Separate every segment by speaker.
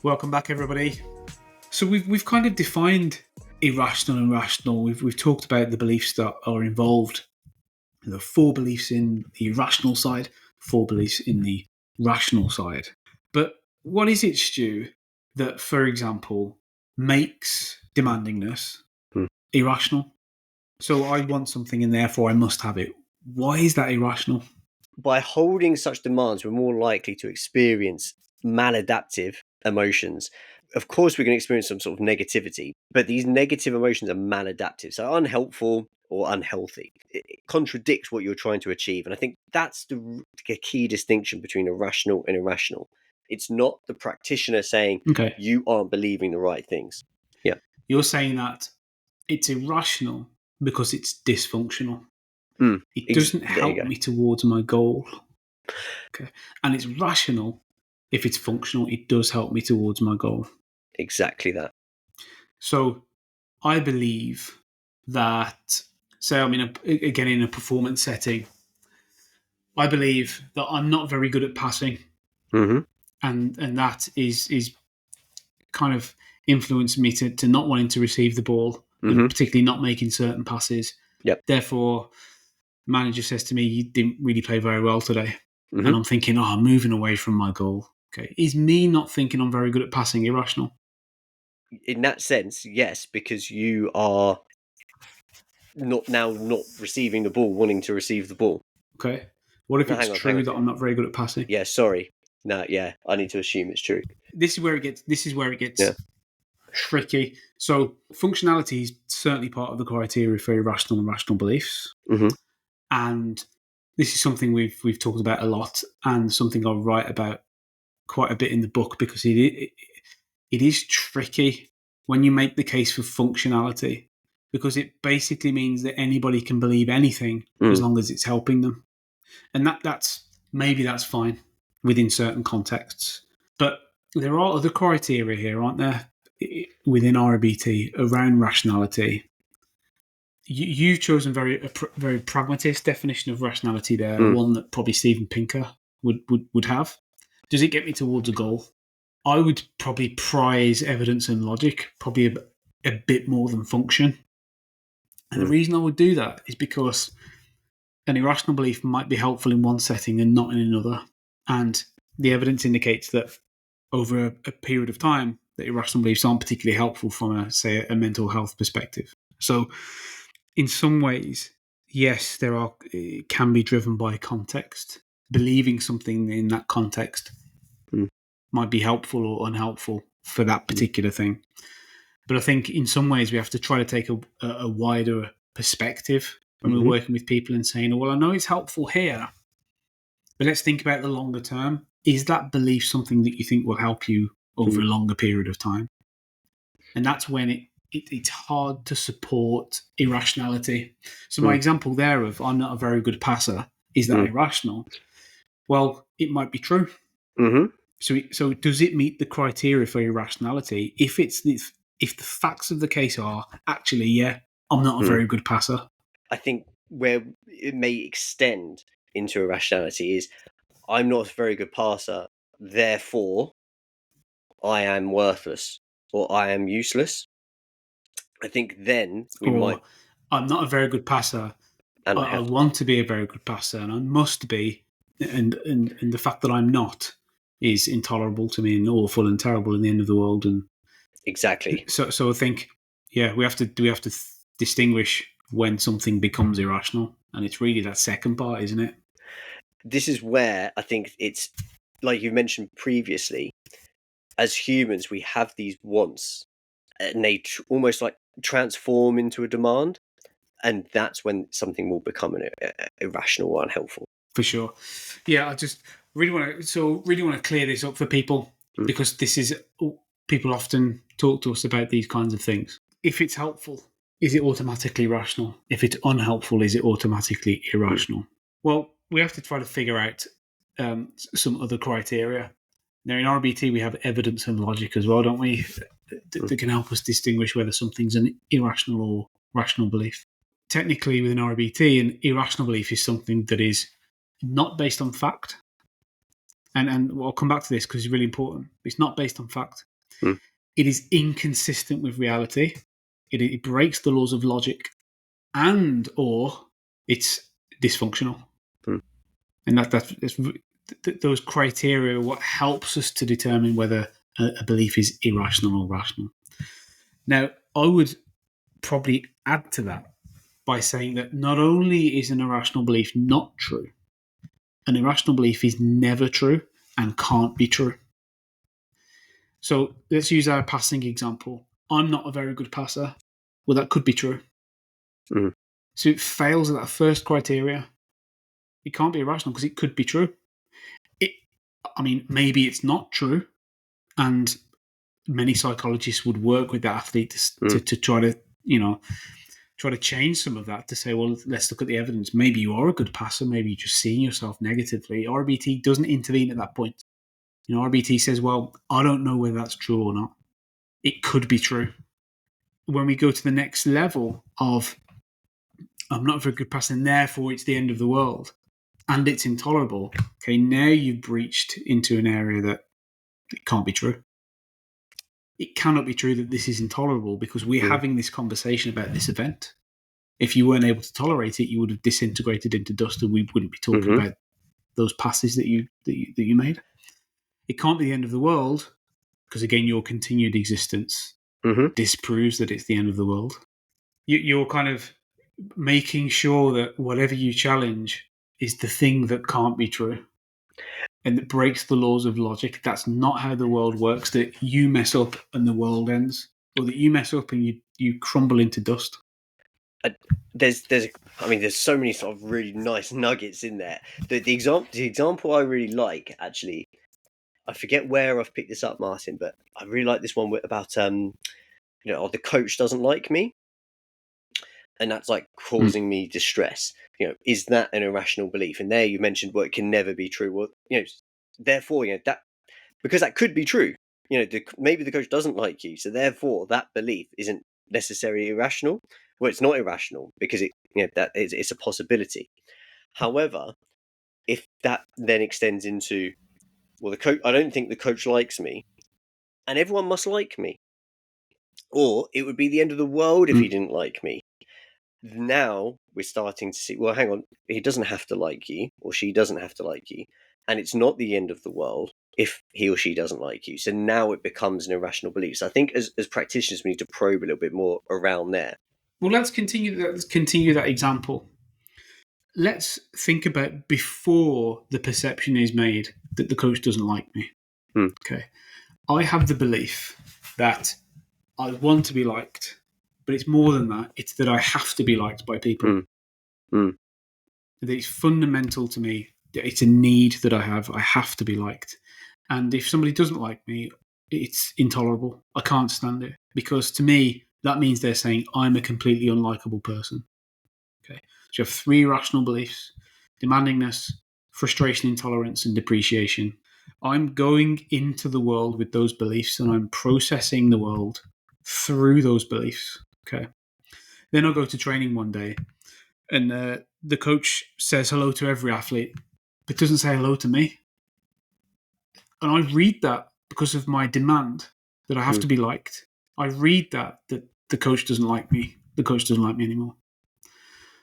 Speaker 1: Welcome back, everybody. So we've kind of defined irrational and rational. We've talked about the beliefs that are involved. There are 4 beliefs in the irrational side, 4 beliefs in the rational side. But what is it, Stu, that, for example, makes demandingness irrational? So I want something and therefore I must have it. Why is that irrational?
Speaker 2: By holding such demands, we're more likely to experience maladaptive emotions. Of course, we're going to experience some sort of negativity, but these negative emotions are maladaptive, so unhelpful or unhealthy. It contradicts what you're trying to achieve. And I think that's the key distinction between irrational and irrational. It's not the practitioner saying,
Speaker 1: Okay.
Speaker 2: you aren't believing the right things. Yeah.
Speaker 1: You're saying that it's irrational because it's dysfunctional. It doesn't help me towards my goal. Okay. And it's rational if it's functional. It does help me towards my goal.
Speaker 2: Exactly that.
Speaker 1: So I believe that, say I'm in a performance setting, I believe that I'm not very good at passing.
Speaker 2: Mm-hmm.
Speaker 1: And that is kind of influenced me to not wanting to receive the ball, and particularly not making certain passes.
Speaker 2: Yep.
Speaker 1: Therefore, the manager says to me, you didn't really play very well today. And I'm thinking, I'm moving away from my goal. Okay. Is me not thinking I'm very good at passing irrational?
Speaker 2: In that sense, yes, because you are not receiving the ball, wanting to receive the ball.
Speaker 1: Okay. What if it's true that I'm not very good at passing?
Speaker 2: Yeah, sorry. No, yeah, I need to assume it's true.
Speaker 1: This is where it gets tricky. So functionality is certainly part of the criteria for irrational and rational beliefs. And this is something we've talked about a lot, and something I'll write about quite a bit in the book, because it is tricky when you make the case for functionality, because it basically means that anybody can believe anything as long as it's helping them. And that's fine within certain contexts. But there are other criteria here, aren't there, within REBT around rationality? You've chosen a very pragmatist definition of rationality there, one that probably Steven Pinker would have. Does it get me towards a goal? I would probably prize evidence and logic probably a bit more than function. And the reason I would do that is because an irrational belief might be helpful in one setting and not in another. And the evidence indicates that over a period of time, that irrational beliefs aren't particularly helpful from a mental health perspective. So in some ways, yes, it can be driven by context. Believing something in that context might be helpful or unhelpful for that particular thing. But I think in some ways we have to try to take a wider perspective when we're working with people and saying, well, I know it's helpful here, but let's think about the longer term. Is that belief something that you think will help you over a longer period of time? And that's when it's hard to support irrationality. So my example there of I'm not a very good passer, is that irrational? Well, it might be true. So does it meet the criteria for irrationality if the facts of the case are actually, yeah, I'm not a very good passer?
Speaker 2: I think where it may extend into irrationality is I'm not a very good passer, therefore I am worthless or I am useless. I think then
Speaker 1: I'm not a very good passer. And I want to be a very good passer, and I must be, and the fact that I'm not is intolerable to me and awful and terrible in the end of the world. And
Speaker 2: exactly.
Speaker 1: So I think, we have to distinguish when something becomes irrational, and it's really that second part, isn't it?
Speaker 2: This is where I think it's like you mentioned previously. As humans, we have these wants, and they almost like transform into a demand, and that's when something will become irrational or unhelpful.
Speaker 1: For sure. Yeah, I just really want to clear this up for people, because people often talk to us about these kinds of things. If it's helpful, is it automatically rational? If it's unhelpful, is it automatically irrational? Well, we have to try to figure out some other criteria. Now, in REBT, we have evidence and logic as well, don't we? That can help us distinguish whether something's an irrational or rational belief. Technically, within REBT, an irrational belief is something that is not based on fact. And I'll come back to this because it's really important. It's not based on fact. It is inconsistent with reality. It breaks the laws of logic, and or it's dysfunctional. And that's those criteria are what helps us to determine whether a belief is irrational or rational. Now, I would probably add to that by saying that not only is an irrational belief not true, an irrational belief is never true and can't be true. So let's use our passing example. I'm not a very good passer. Well, that could be true. So it fails at that first criteria. It can't be irrational because it could be true. Maybe it's not true, and many psychologists would work with the athlete to try to change some of that, to say, well, let's look at the evidence. Maybe you are a good passer. Maybe you're just seeing yourself negatively. REBT doesn't intervene at that point. REBT says, well, I don't know whether that's true or not. It could be true. When we go to the next level of, I'm not a very good passer, and therefore it's the end of the world, and it's intolerable. Okay, now you've breached into an area that it can't be true. It cannot be true that this is intolerable because we're having this conversation about this event. If you weren't able to tolerate it, you would have disintegrated into dust, and we wouldn't be talking about those passes that you made. It can't be the end of the world because, again, your continued existence disproves that it's the end of the world. You're kind of making sure that whatever you challenge is the thing that can't be true and that breaks the laws of logic. That's not how the world works, that you mess up and the world ends, or that you mess up and you crumble into dust.
Speaker 2: There's so many sort of really nice nuggets in there. The example I really like, actually, I forget where I've picked this up, Martin, but I really like this one about the coach doesn't like me, and that's like causing me distress. Is that an irrational belief? And there you mentioned, well, it can never be true. Well, therefore, that because that could be true. Maybe the coach doesn't like you, so therefore that belief isn't necessarily irrational. Well, it's not irrational because it's a possibility. However, if that then extends into, well, the coach, I don't think the coach likes me, and everyone must like me, or it would be the end of the world if he didn't like me. Now we're starting to see, well, hang on, he doesn't have to like you, or she doesn't have to like you, and it's not the end of the world if he or she doesn't like you. So now it becomes an irrational belief. So I think as practitioners, we need to probe a little bit more around there.
Speaker 1: Well, let's continue that example. Let's think about before the perception is made that the coach doesn't like me. Okay. I have the belief that I want to be liked, but it's more than that. It's that I have to be liked by people. That it's fundamental to me. It's a need that I have. I have to be liked. And if somebody doesn't like me, it's intolerable. I can't stand it. Because to me, that means they're saying I'm a completely unlikable person. Okay. So you have three rational beliefs: demandingness, frustration, intolerance, and depreciation. I'm going into the world with those beliefs, and I'm processing the world through those beliefs. Okay. Then I'll go to training one day, and the coach says hello to every athlete, but doesn't say hello to me. And I read that because of my demand that I have to be liked. I read that the coach doesn't like me. The coach doesn't like me anymore.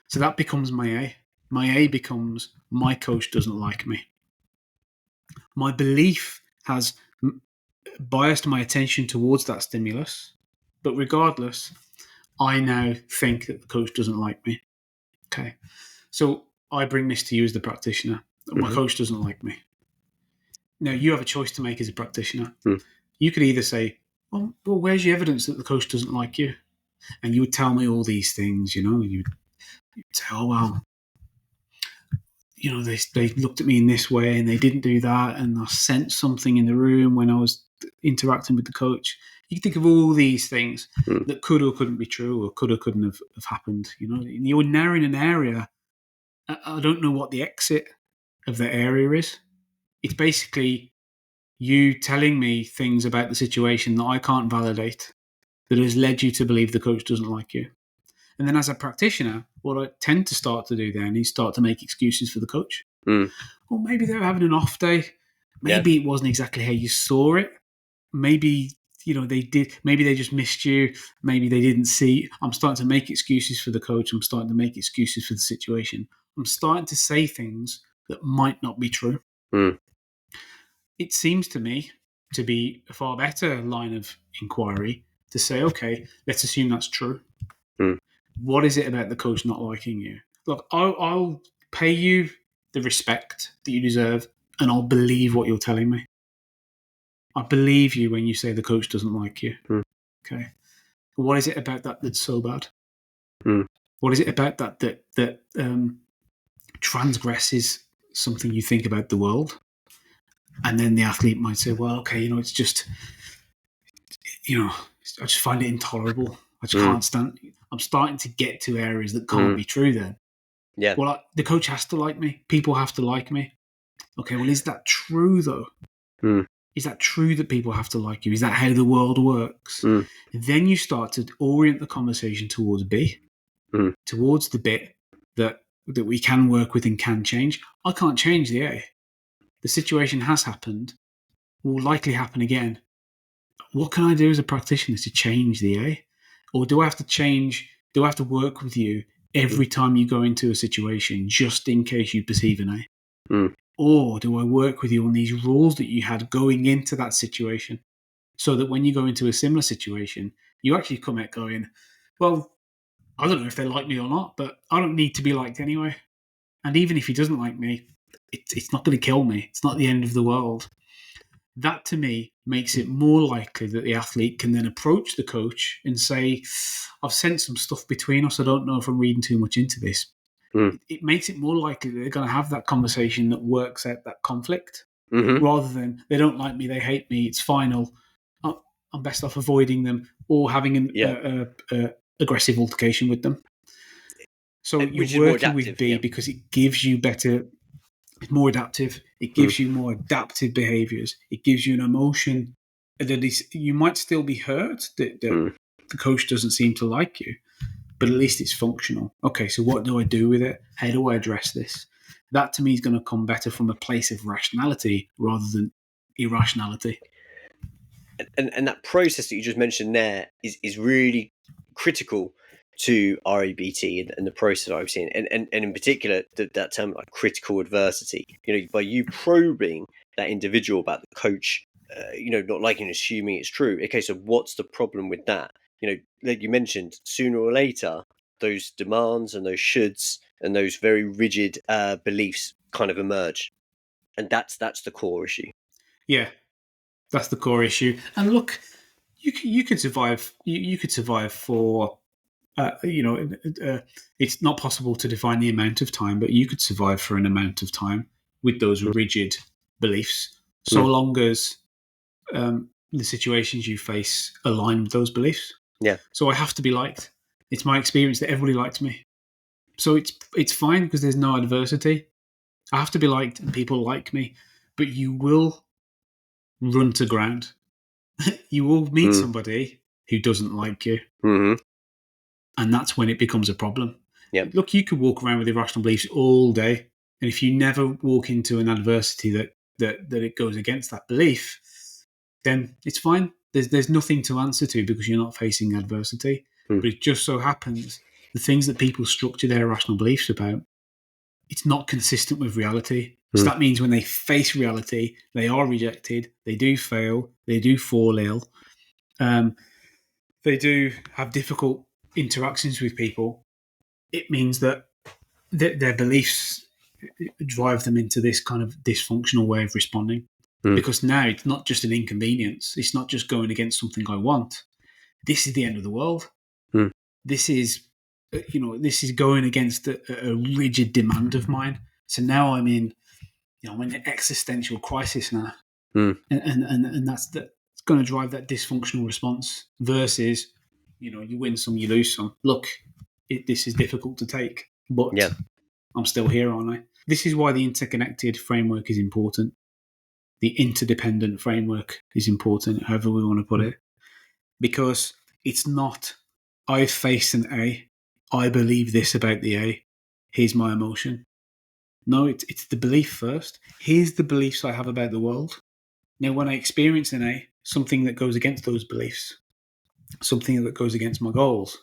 Speaker 1: So that becomes my A. My A becomes my coach doesn't like me. My belief has biased my attention towards that stimulus, but regardless, I now think that the coach doesn't like me. Okay. So I bring this to you as the practitioner. My coach doesn't like me. Now, you have a choice to make as a practitioner. You could either say, well, where's your evidence that the coach doesn't like you? And you would tell me all these things, you'd say, oh, well, they looked at me in this way and they didn't do that, and I sensed something in the room when I was interacting with the coach. You can think of all these things that could or couldn't be true, or could or couldn't have happened. You're now in an area. I don't know what the exit of the area is. It's basically you telling me things about the situation that I can't validate, that has led you to believe the coach doesn't like you. And then as a practitioner, what I tend to start to do then is start to make excuses for the coach. Well, maybe they were having an off day. Maybe it wasn't exactly how you saw it. Maybe maybe they just missed you. Maybe they didn't see. I'm starting to make excuses for the coach. I'm starting to make excuses for the situation. I'm starting to say things that might not be true. It seems to me to be a far better line of inquiry to say, okay, let's assume that's true. What is it about the coach not liking you? Look, I'll pay you the respect that you deserve, and I'll believe what you're telling me. I believe you when you say the coach doesn't like you. Okay. What is it about that that's so bad? What is it about that transgresses something you think about the world? And then the athlete might say, well, okay, it's just, I just find it intolerable. I just can't stand. I'm starting to get to areas that can't be true then.
Speaker 2: Yeah.
Speaker 1: Well, the coach has to like me. People have to like me. Okay, well, is that true, though? Is that true that people have to like you? Is that how the world works? Then you start to orient the conversation towards B, towards the bit that we can work with and can change. I can't change the A. The situation has happened, will likely happen again. What can I do as a practitioner to change the A? Or do I have to work with you every time you go into a situation just in case you perceive an A? Or do I work with you on these rules that you had going into that situation so that when you go into a similar situation, you actually come out going, well, I don't know if they like me or not, but I don't need to be liked anyway. And even if he doesn't like me, it's not going to kill me. It's not the end of the world. That, to me, makes it more likely that the athlete can then approach the coach and say, I've sensed some stuff between us. I don't know if I'm reading too much into this. It makes it more likely that they're going to have that conversation that works out that conflict, rather than they don't like me, they hate me, it's final. I'm best off avoiding them or having an aggressive altercation with them. So you're working with B because it gives you better... It's more adaptive. It gives you more adaptive behaviours. It gives you an emotion that you might still be hurt that the coach doesn't seem to like you, but at least it's functional. Okay, so what do I do with it? How do I address this? That, to me, is going to come better from a place of rationality rather than irrationality.
Speaker 2: And that process that you just mentioned there is really critical to REBT and the process I've seen, and in particular that term like critical adversity. By you probing that individual about the coach, not liking and assuming it's true. Okay, so what's the problem with that? Like you mentioned, sooner or later, those demands and those shoulds and those very rigid beliefs kind of emerge, and that's the core issue.
Speaker 1: Yeah, that's the core issue. And look, you could survive. You could survive for. It's not possible to define the amount of time, but you could survive for an amount of time with those rigid beliefs, so long as the situations you face align with those beliefs.
Speaker 2: Yeah.
Speaker 1: So I have to be liked. It's my experience that everybody likes me. So it's fine because there's no adversity. I have to be liked and people like me, but you will run to ground. You will meet somebody who doesn't like you. And that's when it becomes a problem.
Speaker 2: Yep.
Speaker 1: Look, you could walk around with irrational beliefs all day, and if you never walk into an adversity that it goes against that belief, then it's fine. There's nothing to answer to because you're not facing adversity. But it just so happens the things that people structure their irrational beliefs about, it's not consistent with reality. So that means when they face reality, they are rejected, they do fail, they do fall ill, they do have difficult interactions with people. It means that their beliefs drive them into this kind of dysfunctional way of responding. Because now it's not just an inconvenience. It's not just going against something I want. This is the end of the world. This is, going against a rigid demand of mine. So now I'm in an existential crisis now, and that's it's going to drive that dysfunctional response. Versus, you win some, you lose some. Look, this is difficult to take, but I'm still here, aren't I? This is why the interconnected framework is important. The interdependent framework is important, however we want to put it, because it's not, I face an A, I believe this about the A, here's my emotion. No, it's the belief first. Here's the beliefs I have about the world. Now, when I experience an A, something that goes against those beliefs, something that goes against my goals.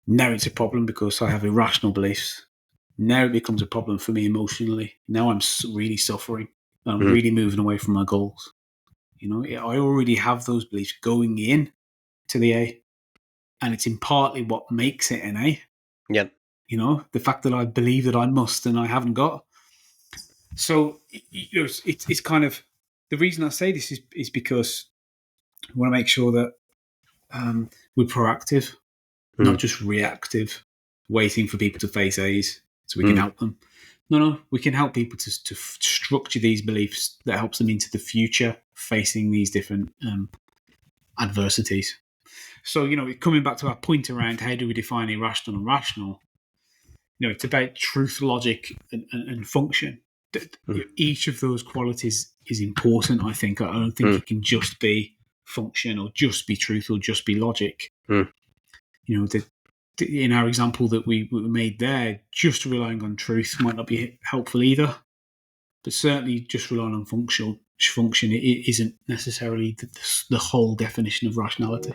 Speaker 1: Now it's a problem because I have irrational beliefs. Now it becomes a problem for me emotionally. Now I'm really suffering. I'm really moving away from my goals. I already have those beliefs going in to the A, and it's in partly what makes it an A.
Speaker 2: Yep.
Speaker 1: The fact that I believe that I must and I haven't got. So it's kind of the reason I say this is because we want to make sure that we're proactive, not just reactive, waiting for people to face A's so we can help them. No, we can help people to structure these beliefs that helps them into the future facing these different adversities. So, coming back to our point around how do we define irrational and rational, it's about truth, logic, and function. Each of those qualities is important, I think. I don't think it can just be function or just be truth or just be logic. In our example that we made there, just relying on truth might not be helpful either. But certainly just relying on function it isn't necessarily the whole definition of rationality.